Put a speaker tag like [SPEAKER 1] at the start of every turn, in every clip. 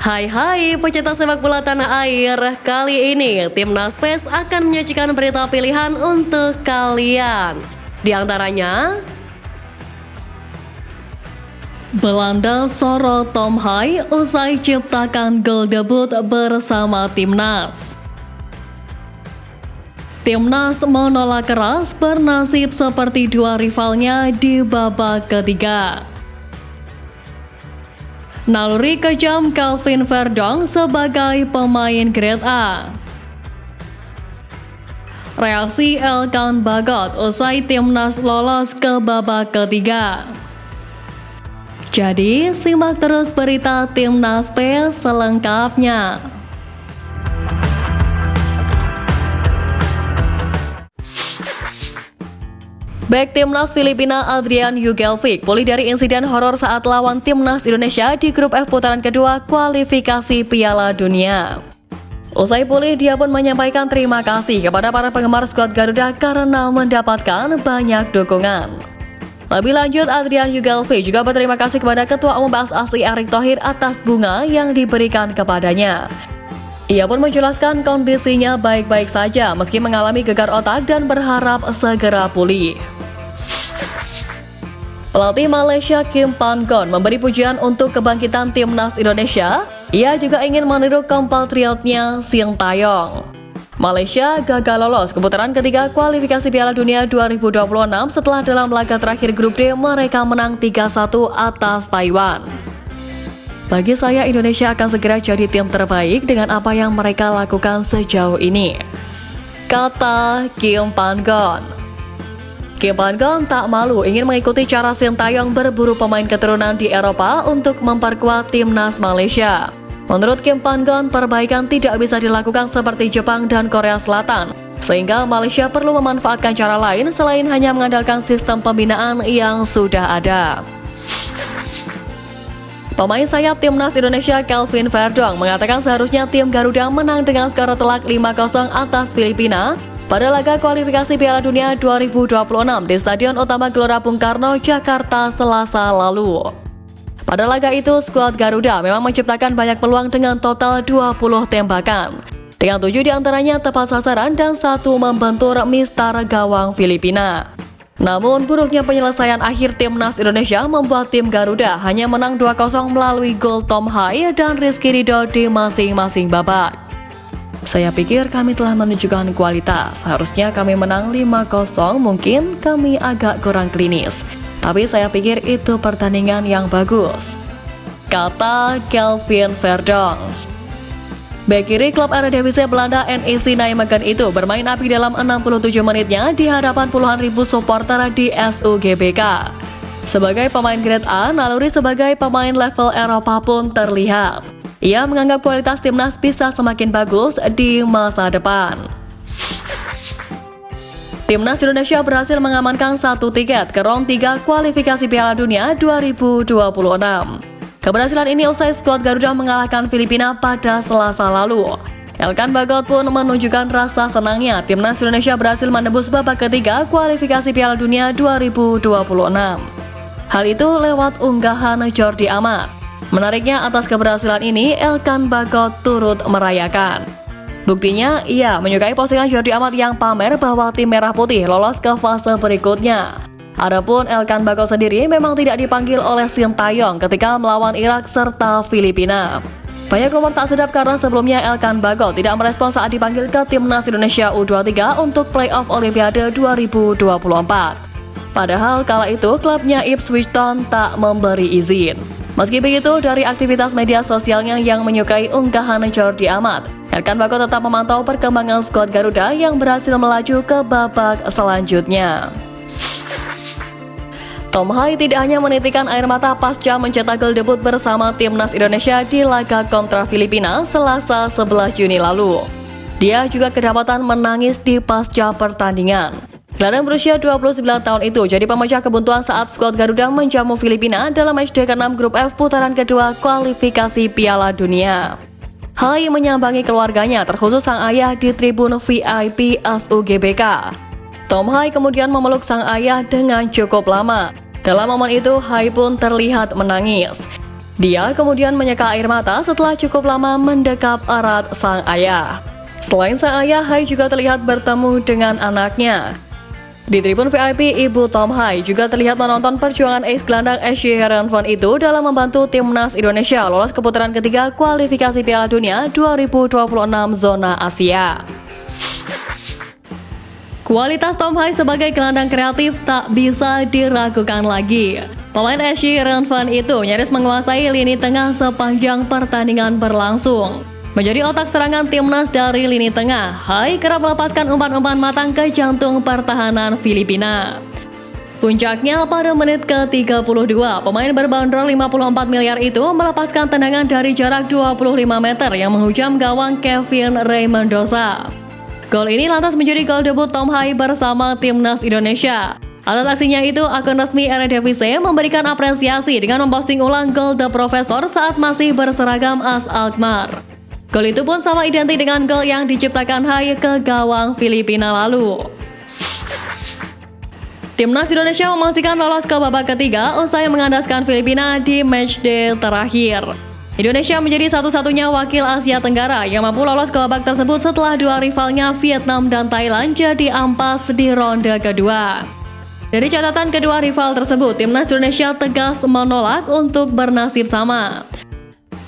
[SPEAKER 1] Hai pecinta sepak bola tanah air. Kali ini Timnas PES akan menyajikan berita pilihan untuk kalian. Di antaranya, Belanda sorot Tom Hai usai ciptakan gol debut bersama Timnas. Timnas menolak keras bernasib seperti dua rivalnya di babak ketiga. Naluri kejam Calvin Verdong sebagai pemain Grade A. Reaksi Elkan Bagot usai Timnas lolos ke babak ketiga. Jadi, simak terus berita Timnas PES selengkapnya. Bek Timnas Filipina Adrian Jugelvic pulih dari insiden horor saat lawan Timnas Indonesia di grup F putaran kedua kualifikasi Piala Dunia. Usai pulih, dia pun menyampaikan terima kasih kepada para penggemar skuad Garuda karena mendapatkan banyak dukungan. Lebih lanjut, Adrian Jugelvic juga berterima kasih kepada Ketua Umum PSSI Erick Thohir atas bunga yang diberikan kepadanya. Ia pun menjelaskan kondisinya baik-baik saja meski mengalami gegar otak dan berharap segera pulih. Pelatih Malaysia Kim Pan-gon memberi pujian untuk kebangkitan Timnas Indonesia. Ia juga ingin meniru compatriotnya Sintayong. Malaysia gagal lolos ke putaran ketiga kualifikasi Piala Dunia 2026 setelah dalam laga terakhir grup D mereka menang 3-1 atas Taiwan. Bagi saya, Indonesia akan segera jadi tim terbaik dengan apa yang mereka lakukan sejauh ini, kata Kim Pan-gon. Kim Pan-gon tak malu ingin mengikuti cara Sintayong berburu pemain keturunan di Eropa untuk memperkuat Timnas Malaysia. Menurut Kim Pan-gon, perbaikan tidak bisa dilakukan seperti Jepang dan Korea Selatan, sehingga Malaysia perlu memanfaatkan cara lain selain hanya mengandalkan sistem pembinaan yang sudah ada. Pemain sayap Timnas Indonesia Calvin Verdong mengatakan seharusnya tim Garuda menang dengan skor telak 5-0 atas Filipina pada laga kualifikasi Piala Dunia 2026 di Stadion Utama Gelora Bung Karno, Jakarta, Selasa lalu. Pada laga itu, skuad Garuda memang menciptakan banyak peluang dengan total 20 tembakan, dengan 7 diantaranya tepat sasaran dan 1 membentur mistar gawang Filipina. Namun, buruknya penyelesaian akhir Timnas Indonesia membuat tim Garuda hanya menang 2-0 melalui gol Tom Hai dan Rizky Ridho di masing-masing babak. Saya pikir kami telah menunjukkan kualitas. Harusnya kami menang 5-0, mungkin kami agak kurang klinis. Tapi saya pikir itu pertandingan yang bagus, kata Calvin Verdong. Bek kiri klub Eredivisie Belanda NEC Nijmegen itu bermain api dalam 67 menitnya di hadapan puluhan ribu supporter di SUGBK. Sebagai pemain Grade A, naluri sebagai pemain level Eropa pun terlihat. Ia menganggap kualitas timnas bisa semakin bagus di masa depan. Timnas Indonesia berhasil mengamankan 1 tiket ke round 3 kualifikasi Piala Dunia 2026. Keberhasilan ini usai skuad Garuda mengalahkan Filipina pada Selasa lalu. Elkan Bagot pun menunjukkan rasa senangnya Timnas Indonesia berhasil menembus babak ketiga kualifikasi Piala Dunia 2026. Hal itu lewat unggahan Jordi Amat. Menariknya, atas keberhasilan ini, Elkan Bagot turut merayakan. Buktinya, ia menyukai postingan Jordi Amat yang pamer bahwa tim Merah Putih lolos ke fase berikutnya. Adapun Elkan Bagot sendiri memang tidak dipanggil oleh Sintayong ketika melawan Irak serta Filipina. Banyak rumor tak sedap karena sebelumnya Elkan Bagot tidak merespons saat dipanggil ke Timnas Indonesia U23 untuk playoff Olimpiade 2024. Padahal kala itu klubnya Ipswich Town tak memberi izin. Meski begitu, dari aktivitas media sosialnya yang menyukai unggahan Jordi Amat, Elkan Bagot tetap memantau perkembangan skuad Garuda yang berhasil melaju ke babak selanjutnya. Tom Hai tidak hanya menitikan air mata pasca mencetak gol debut bersama Timnas Indonesia di laga kontra Filipina Selasa 11 Juni lalu. Dia juga kedapatan menangis di pasca pertandingan. Gelandang berusia 29 tahun itu jadi pemecah kebuntuan saat skuad Garuda menjamu Filipina dalam matchday ke-6 grup F putaran kedua kualifikasi Piala Dunia. Hai menyambangi keluarganya, terkhusus sang ayah di tribun VIP SUGBK. Tom Hai kemudian memeluk sang ayah dengan cukup lama. Dalam momen itu, Hai pun terlihat menangis. Dia kemudian menyeka air mata setelah cukup lama mendekap erat sang ayah. Selain sang ayah, Hai juga terlihat bertemu dengan anaknya. Di tribun VIP, ibu Tom Hai juga terlihat menonton perjuangan ace gelandang Ashley Heerenveen itu dalam membantu timnas Indonesia lolos ke putaran ketiga kualifikasi Piala Dunia 2026 zona Asia. Kualitas Tom Hai sebagai gelandang kreatif tak bisa diragukan lagi. Pemain Ashley Heerenveen itu nyaris menguasai lini tengah sepanjang pertandingan berlangsung. Menjadi otak serangan timnas dari lini tengah, Hai kerap melepaskan umpan-umpan matang ke jantung pertahanan Filipina. Puncaknya pada menit ke-32, pemain berbandrol 54 miliar itu melepaskan tendangan dari jarak 25 meter yang menghujam gawang Kevin Rey Mendoza. Gol ini lantas menjadi gol debut Tom Hai bersama timnas Indonesia. Atas aksinya itu, akun resmi Eredivisie memberikan apresiasi dengan memposting ulang gol The Professor saat masih berseragam AS Alkmaar. Gol itu pun sama identik dengan gol yang diciptakan Hai ke gawang Filipina lalu. Timnas Indonesia memastikan lolos ke babak ketiga usai mengandaskan Filipina di matchday terakhir. Indonesia menjadi satu-satunya wakil Asia Tenggara yang mampu lolos ke babak tersebut setelah dua rivalnya Vietnam dan Thailand jadi ampas di ronde kedua. Dari catatan kedua rival tersebut, timnas Indonesia tegas menolak untuk bernasib sama.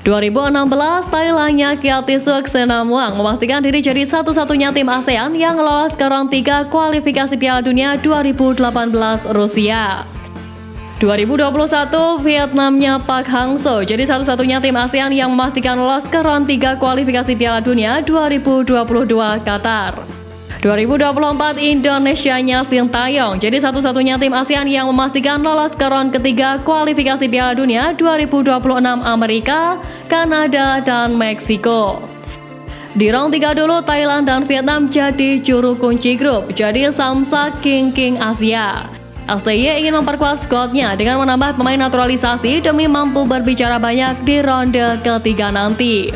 [SPEAKER 1] 2016, Thailandnya Kiatisuk Senamuang memastikan diri jadi satu-satunya tim ASEAN yang lolos ke round 3 kualifikasi Piala Dunia 2018 Rusia. 2021, Vietnamnya Park Hang-seo jadi satu-satunya tim ASEAN yang memastikan lolos ke round 3 kualifikasi Piala Dunia 2022 Qatar. 2024, Indonesianya Sintayong jadi satu-satunya tim ASEAN yang memastikan lolos ke round ketiga kualifikasi Piala Dunia 2026 Amerika, Kanada, dan Meksiko. Di round 3 dulu, Thailand dan Vietnam jadi juru kunci grup, jadi Samsak King Asia. STY ingin memperkuat skuadnya dengan menambah pemain naturalisasi demi mampu berbicara banyak di ronde ketiga nanti.